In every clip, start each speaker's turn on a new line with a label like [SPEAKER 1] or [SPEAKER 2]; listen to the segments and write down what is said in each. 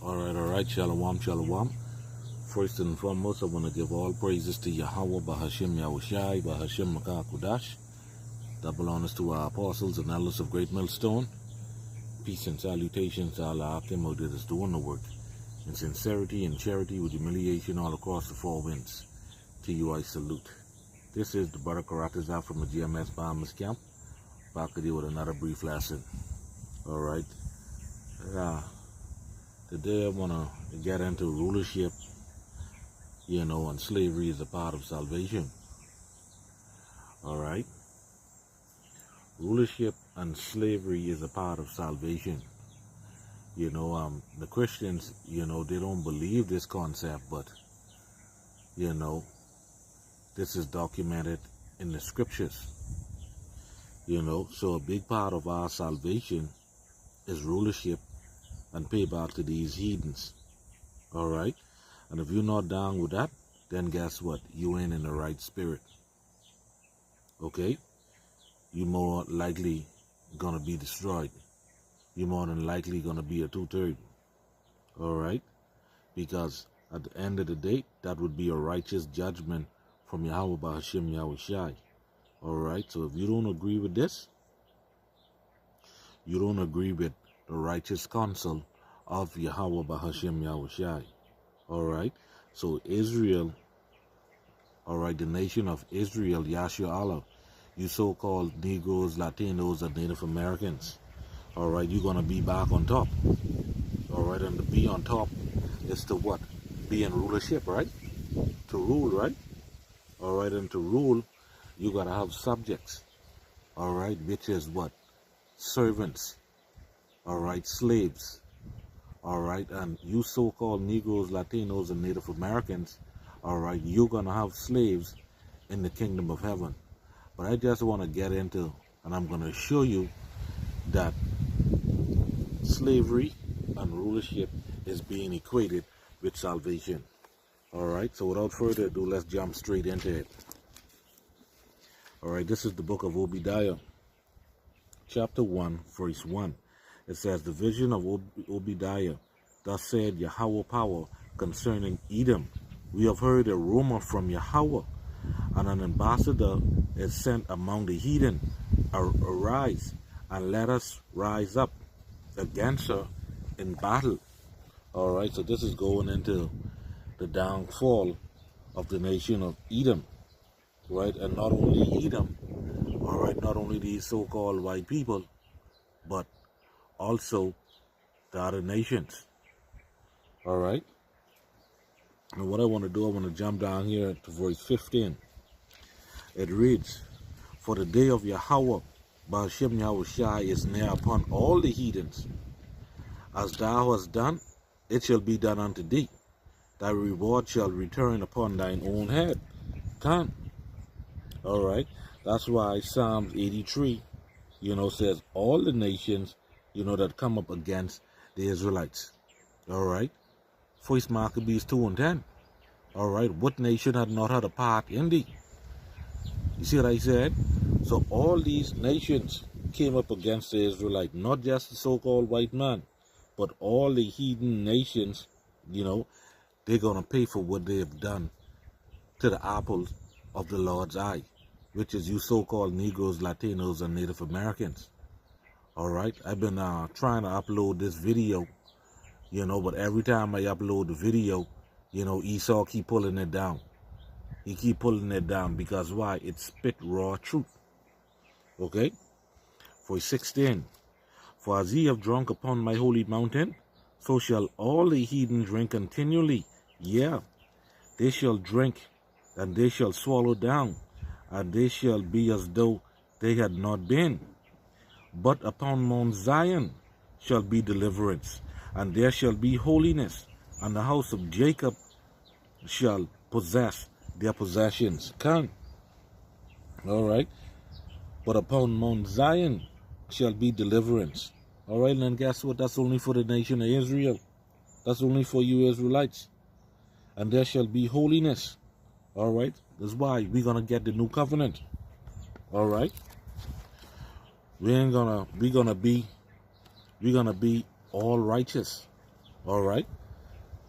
[SPEAKER 1] Alright, shalom, shalom. First and foremost, I want to give all praises to Yahweh, Bahashim Yahushai, Bahashim Makah Kudash. Double honors to our apostles and elders of Great Millstone. Peace and salutations to Allah Akim who did us doing the work. In sincerity and charity with humiliation all across the four winds. To you I salute. This is the brother Chaarawtaza from the GMS Bombers Camp. Back with you with another brief lesson. Alright. Today I want to get into rulership, and slavery is a part of salvation. Alright? Rulership and slavery is a part of salvation. The Christians, they don't believe this concept, but, this is documented in the scriptures. So a big part of our salvation is rulership and payback to these heathens. Alright? And if you're not down with that, then guess what? You ain't in the right spirit. Okay? You're more likely gonna be destroyed. You're more than likely gonna be a 2/3. Alright? Because at the end of the day, that would be a righteous judgment from Yahweh Bahashim Yahushai. Alright? So if you don't agree with this, you don't agree with the righteous counsel of Yahweh Bahashim Yahushai. Alright? So Israel, alright, the nation of Israel, Yasharahla, you so-called Negroes, Latinos, and Native Americans, alright, you're going to be back on top. Alright, and to be on top is to what? Be in rulership, right? To rule, right? Alright, and to rule, you got to have subjects. Alright, which is what? Servants. Alright, slaves. Alright, and you so-called Negroes, Latinos, and Native Americans, alright, you're going to have slaves in the kingdom of heaven. But I just want to get into, and I'm going to show you that slavery and rulership is being equated with salvation. Alright, so without further ado, let's jump straight into it. Alright, this is the book of Obadiah, chapter 1, verse 1. It says, the vision of Obadiah, thus said Yahweh power concerning Edom. We have heard a rumor from Yahweh, and an ambassador is sent among the heathen. Arise, and let us rise up against her in battle. Alright, so this is going into the downfall of the nation of Edom. Right, and not only Edom, alright, not only these so-called white people, but also the other nations. Alright. And what I want to do, I want to jump down here to verse 15. It reads, for the day of Yahweh, Bahashim Yahushai, is near upon all the heathens. As thou hast done, it shall be done unto thee. Thy reward shall return upon thine own head. Come. Alright. That's why Psalms 83, says all the nations, that come up against the Israelites. Alright. First Maccabees 2 and 10. Alright. What nation had not had a part in thee? You see what I said? So all these nations came up against the Israelite, not just the so-called white man, but all the heathen nations, they're going to pay for what they have done to the apples of the Lord's eye, which is you so-called Negroes, Latinos, and Native Americans. Alright, I've been trying to upload this video, but every time I upload the video, Esau keep pulling it down. He keep pulling it down because why? It spit raw truth. Okay? Verse 16. For as ye have drunk upon my holy mountain, so shall all the heathen drink continually. Yeah, they shall drink, and they shall swallow down, and they shall be as though they had not been. But upon Mount Zion shall be deliverance, and there shall be holiness, and the house of Jacob shall possess their possessions. Come. Alright. But upon Mount Zion shall be deliverance. Alright, and guess what? That's only for the nation of Israel. That's only for you Israelites. And there shall be holiness. Alright. That's why we're gonna get the new covenant. Alright. We're gonna be all righteous. All right.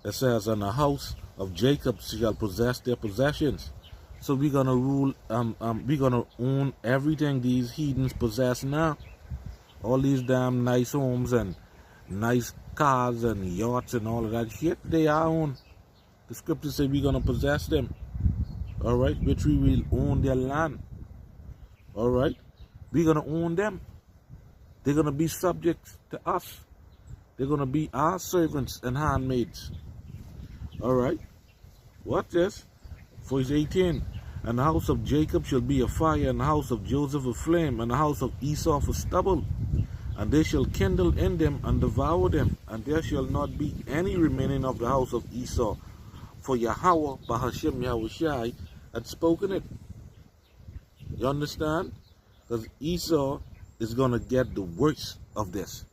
[SPEAKER 1] It says, and the house of Jacob shall possess their possessions. So we're gonna rule. We're gonna own everything these heathens possess now. All these damn nice homes and nice cars and yachts and all of that shit. They are own. The scriptures say we're gonna possess them. All right, which we will own their land. All right, we're gonna own them. They're gonna be subject to us. They're gonna be our servants and handmaids. All right, watch this. Verse 18. And the house of Jacob shall be a fire, and the house of Joseph a flame, and the house of Esau for stubble. And they shall kindle in them and devour them, and there shall not be any remaining of the house of Esau. For Yahweh, Bahashem Yahushai, had spoken it. You understand? Because Esau is going to get the worst of this.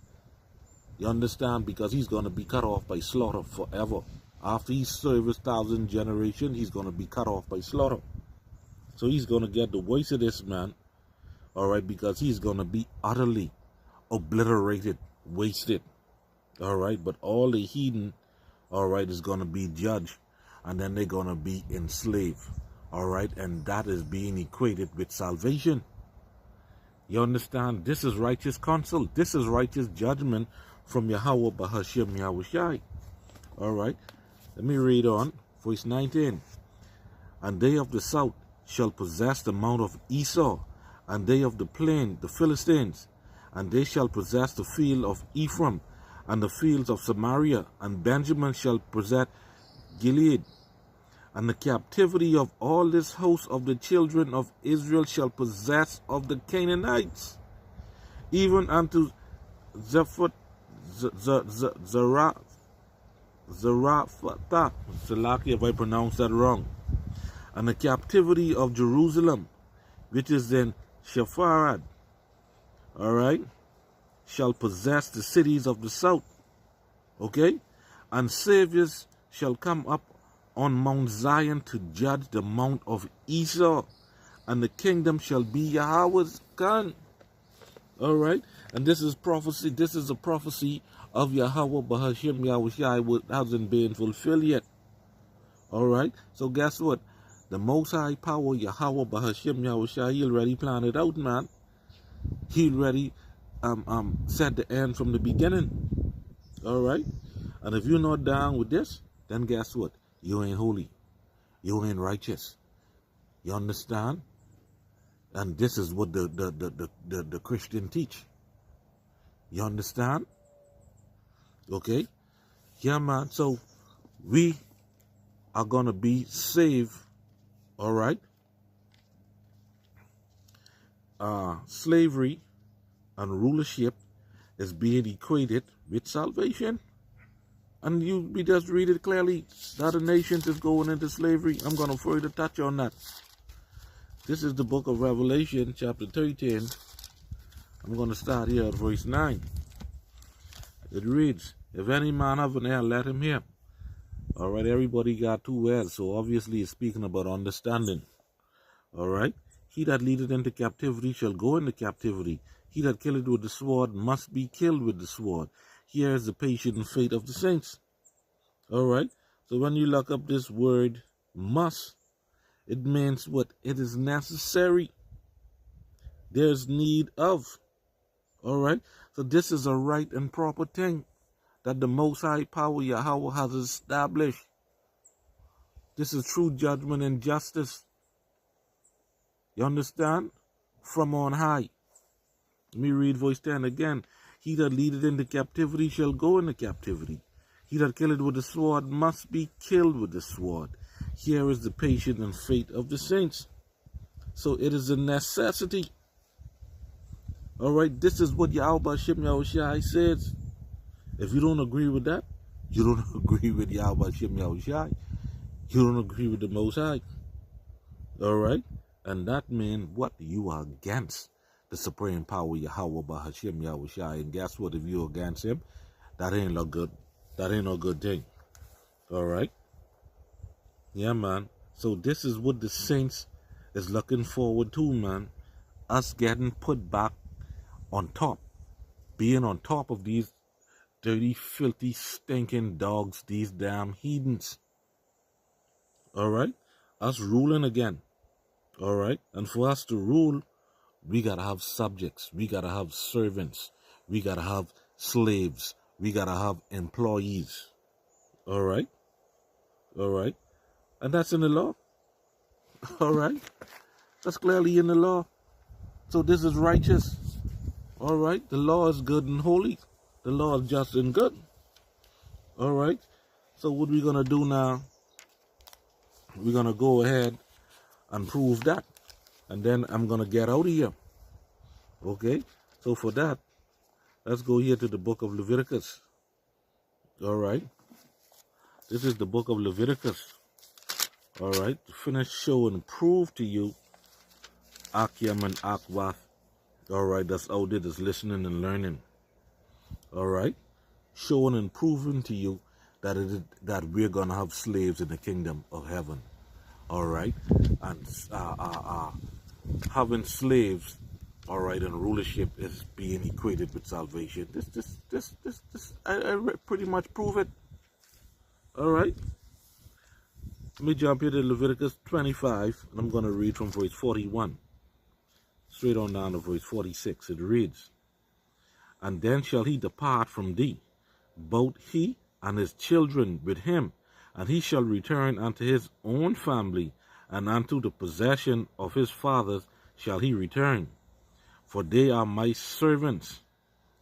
[SPEAKER 1] You understand? Because he's going to be cut off by slaughter forever. After he serves 1,000 generations, he's going to be cut off by slaughter. So he's going to get the worst of this, man. All right, because he's going to be utterly obliterated, wasted. All right, but all the heathen, all right, is going to be judged. And then they're going to be enslaved. All right, and that is being equated with salvation. You understand? This is righteous counsel. This is righteous judgment from Yahweh Bahashem Yahushai. All right, let me read on. Verse 19. And they of the south shall possess the mount of Esau, and they of the plain, the Philistines, and they shall possess the field of Ephraim, and the fields of Samaria, and Benjamin shall possess Gilead. And the captivity of all this host of the children of Israel shall possess of the Canaanites, even unto Zarephath, Salaki, if I pronounce that wrong. And the captivity of Jerusalem, which is in Shepharad, all right, shall possess the cities of the south. Okay? And saviors shall come up on Mount Zion to judge the mount of Esau, and the kingdom shall be Yahweh's gun. All right? And this is prophecy. This is a prophecy of Yahweh Bahashem Yahushai, which hasn't been fulfilled yet. All right? So guess what? The Most High Power, Yahweh Bahashem Yahushai, he already planned it out, man. He already set the end from the beginning. All right? And if you're not down with this, then guess what? You ain't holy. You ain't righteous. You understand? And this is what the Christian teach. You understand? Okay? Yeah, man. So we are going to be saved. All right? Slavery and rulership is being equated with salvation. And we just read it clearly. The other nations is going into slavery. I'm going to further touch on that. This is the book of Revelation, chapter 13. I'm going to start here at verse 9. It reads, if any man have an ear, let him hear. All right, everybody got two ears, so obviously it's speaking about understanding. All right, he that leadeth into captivity shall go into captivity. He that killeth with the sword must be killed with the sword. Here is the patient fate of the saints. All right. So when you look up this word must, it means what? It is necessary. There's need of. All right. So this is a right and proper thing that the Most High Power Yahweh has established. This is true judgment and justice. You understand? From on high. Let me read verse 10 again. He that leadeth into captivity shall go into captivity. He that killeth with the sword must be killed with the sword. Here is the patience and faith of the saints. So it is a necessity. All right, this is what Yahweh Shem Yahushai says. If you don't agree with that, you don't agree with Yahweh Shem Yahushai. You don't agree with the Most High. All right, and that means what? You are against the supreme power Yahweh Bahashem Yahushai. And guess what? If you're against him, that ain't no good. That ain't no good thing. All right? Yeah, man. So this is what the saints is looking forward to, man. Us getting put back on top. Being on top of these dirty, filthy, stinking dogs, these damn heathens. All right? Us ruling again. All right? And for us to rule, we got to have subjects. We got to have servants. We got to have slaves. We got to have employees. All right? All right? And that's in the law. All right? That's clearly in the law. So this is righteous. All right? The law is good and holy. The law is just and good. All right? So what we're going to do now, we're going to go ahead and prove that. And then I'm going to get out of here. Okay? So for that, let's go here to the book of Leviticus. All right? This is the book of Leviticus. All right? To finish, show, and prove to you Akim and Akwath. All right? That's out there that's listening and learning. All right? Showing and proving to you that that we're going to have slaves in the kingdom of heaven. All right? And having slaves, all right, and rulership is being equated with salvation. I pretty much prove it. All right? Let me jump here to Leviticus 25, and I'm going to read from verse 41. Straight on down to verse 46. It reads, "And then shall he depart from thee, both he and his children with him, and he shall return unto his own family, and unto the possession of his fathers shall he return. For they are my servants,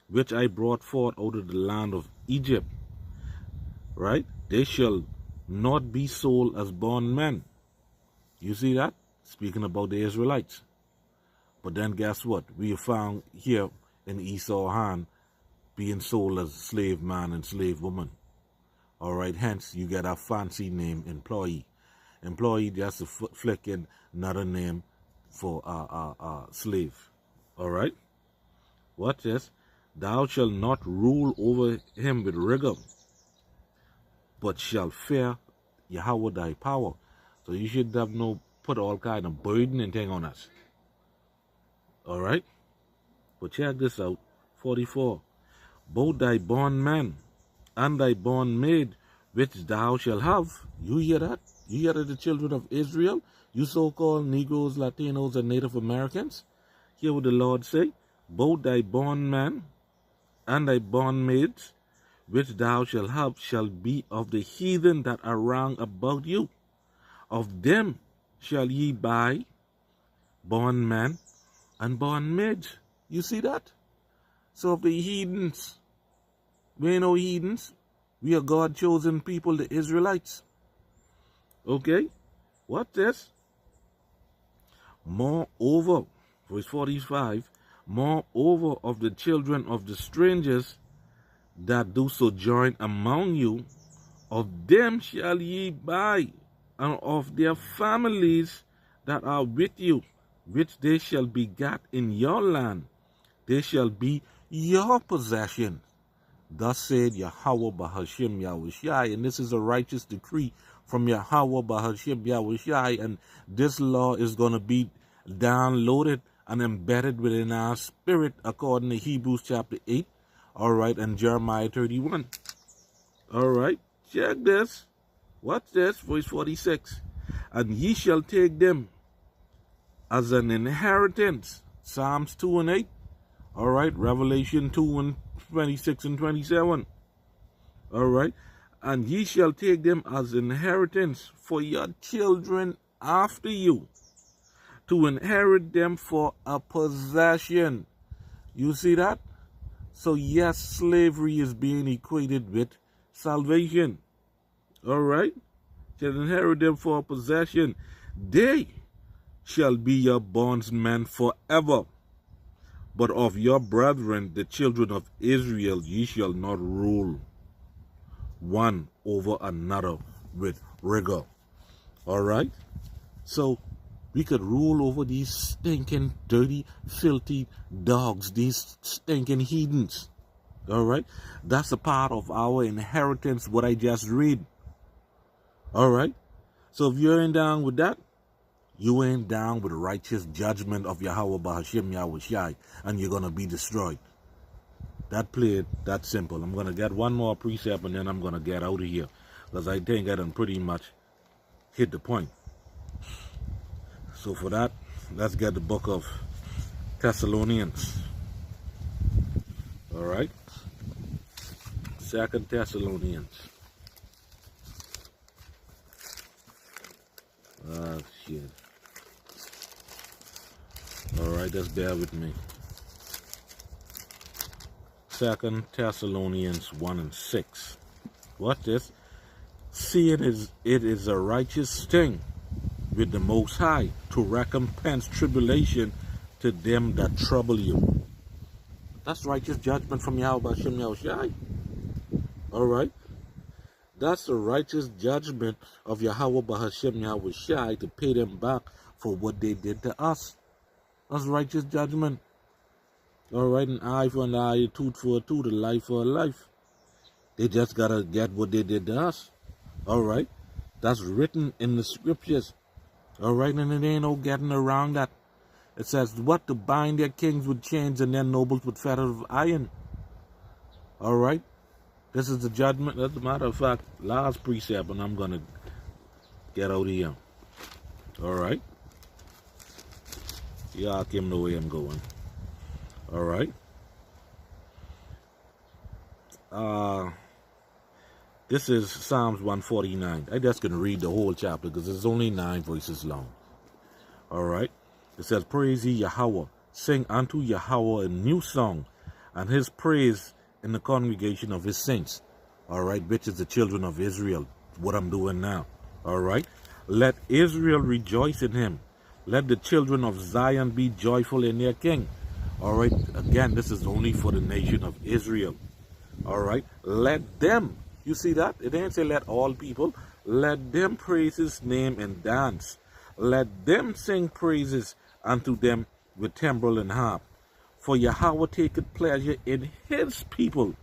[SPEAKER 1] which I brought forth out of the land of Egypt." Right? "They shall not be sold as bondmen." You see that? Speaking about the Israelites. But then guess what? We have found here in Esau's hand being sold as slave man and slave woman. All right, hence you get a fancy name, employee. Employee, just a flicking another name for slave. All right? Watch this. "Thou shalt not rule over him with rigor, but shall fear Yahweh thy power." So you should have put all kind of burden and thing on us. All right? But check this out. 44. "Both thy bondman and thy bondmaid, which thou shalt have." You hear that? You hear that, the children of Israel? You so-called Negroes, Latinos, and Native Americans? Hear what the Lord say? "Both thy bondman and thy bondmaids, which thou shalt have, shall be of the heathen that are round about you. Of them shall ye buy bondmen and bondmaids." You see that? So of the heathens, we ain't no heathens. We are God-chosen people, the Israelites. Okay? What this? "Moreover," verse 45, "moreover of the children of the strangers that do sojourn among you, of them shall ye buy, and of their families that are with you, which they shall begat in your land, they shall be your possession. Thus said Yahweh Bahashim Yahushai." And this is a righteous decree from Yahweh Bahashim Yahushai, and this law is going to be downloaded and embedded within our spirit according to Hebrews chapter 8, all right, and Jeremiah 31. All right, check this. What's this? Verse 46. "And ye shall take them as an inheritance." Psalms 2 and 8. All right, Revelation 2 and 26 and 27. All right, "And ye shall take them as inheritance for your children after you, to inherit them for a possession." You see that? So yes, slavery is being equated with salvation. All right, "Shall inherit them for a possession. They shall be your bondsmen forever. But of your brethren, the children of Israel, ye shall not rule one over another with rigor." All right? So we could rule over these stinking, dirty, filthy dogs, these stinking heathens. All right? That's a part of our inheritance, what I just read. All right? So if you ain't down with that, you ain't down with the righteous judgment of Yahweh Bahashim Yahushai, and you're going to be destroyed. That played that simple. I'm going to get one more precept and then I'm going to get out of here, because I think I done pretty much hit the point. So for that, let's get the book of Thessalonians. All right. 2 Thessalonians. Ah, shit. All right, just bear with me. 2 Thessalonians 1 and 6. What this? Seeing it is a righteous thing with the Most High to recompense tribulation to them that trouble you. That's righteous judgment from Yahweh Hashem Yahushai. All right. That's the righteous judgment of Yahweh Hashem Yahushai to pay them back for what they did to us. That's righteous judgment. All right, an eye for an eye, a tooth for a tooth, a life for a life. They just got to get what they did to us. All right. That's written in the scriptures. All right, and it ain't no getting around that. It says, what? To bind their kings with chains and their nobles with fetters of iron. All right. This is the judgment. As a matter of fact, last precept, and I'm going to get out of here. All right. Y'all came the way I'm going. All right. This is Psalms 149. I just can read the whole chapter because it's only 9 verses long. All right. It says, praise ye Yahweh. Sing unto Yahweh a new song, and his praise in the congregation of his saints. All right, which is the children of Israel. What I'm doing now. All right. Let Israel rejoice in him. Let the children of Zion be joyful in their king. All right. Again, this is only for the nation of Israel. All right. Let them. You see that? It didn't say let all people. Let them praise his name and dance. Let them sing praises unto them with timbrel and harp. For Yahweh taketh pleasure in his people.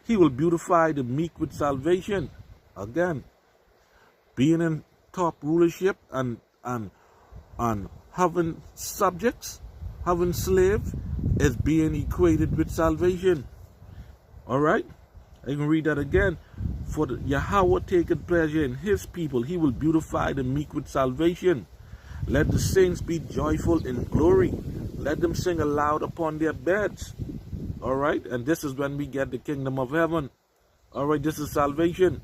[SPEAKER 1] He will beautify the meek with salvation. Again, being in top rulership and having subjects, having slaves, is being equated with salvation. All right? I can read that again. For Yahweh taketh pleasure in his people. He will beautify the meek with salvation. Let the saints be joyful in glory. Let them sing aloud upon their beds. All right? And this is when we get the kingdom of heaven. All right? This is salvation.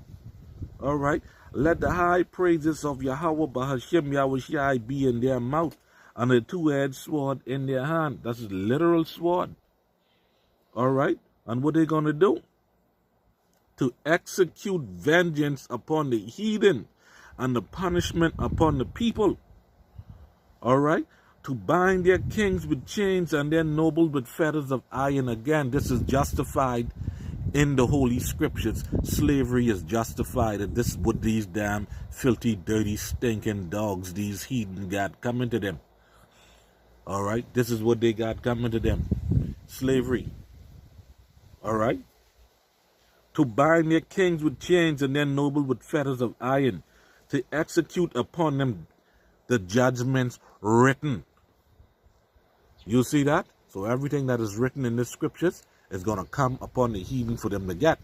[SPEAKER 1] All right? Let the high praises of Yahweh Bahashem Yahushai be in their mouth, and a two-edged sword in their hand. That's a literal sword. All right? And what are they going to do? To execute vengeance upon the heathen and the punishment upon the people. All right? To bind their kings with chains and their nobles with fetters of iron. Again, this is justified in the Holy Scriptures. Slavery is justified. And this is what these damn filthy, dirty, stinking dogs, these heathen, got coming to them. All right? This is what they got coming to them. Slavery. All right? To bind their kings with chains and their nobles with fetters of iron. To execute upon them the judgments written. You see that? So everything that is written in the scriptures is going to come upon the heathen for them to get.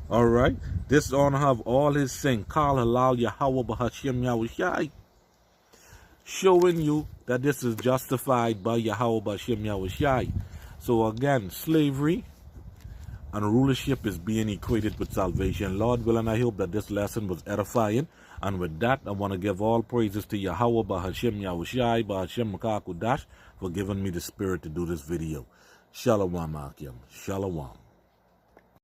[SPEAKER 1] All right? This honor have all his saying, Kal halal Yahweh Bahashem Yahushai. Showing you that this is justified by Yahweh Bahashem Yahushai. So again, slavery and rulership is being equated with salvation. Lord willing, I hope that this lesson was edifying. And with that, I want to give all praises to Yahweh Bahashem Yahushai, Bahashem Makakudash, for giving me the spirit to do this video. Shalom, Akim. Shalom.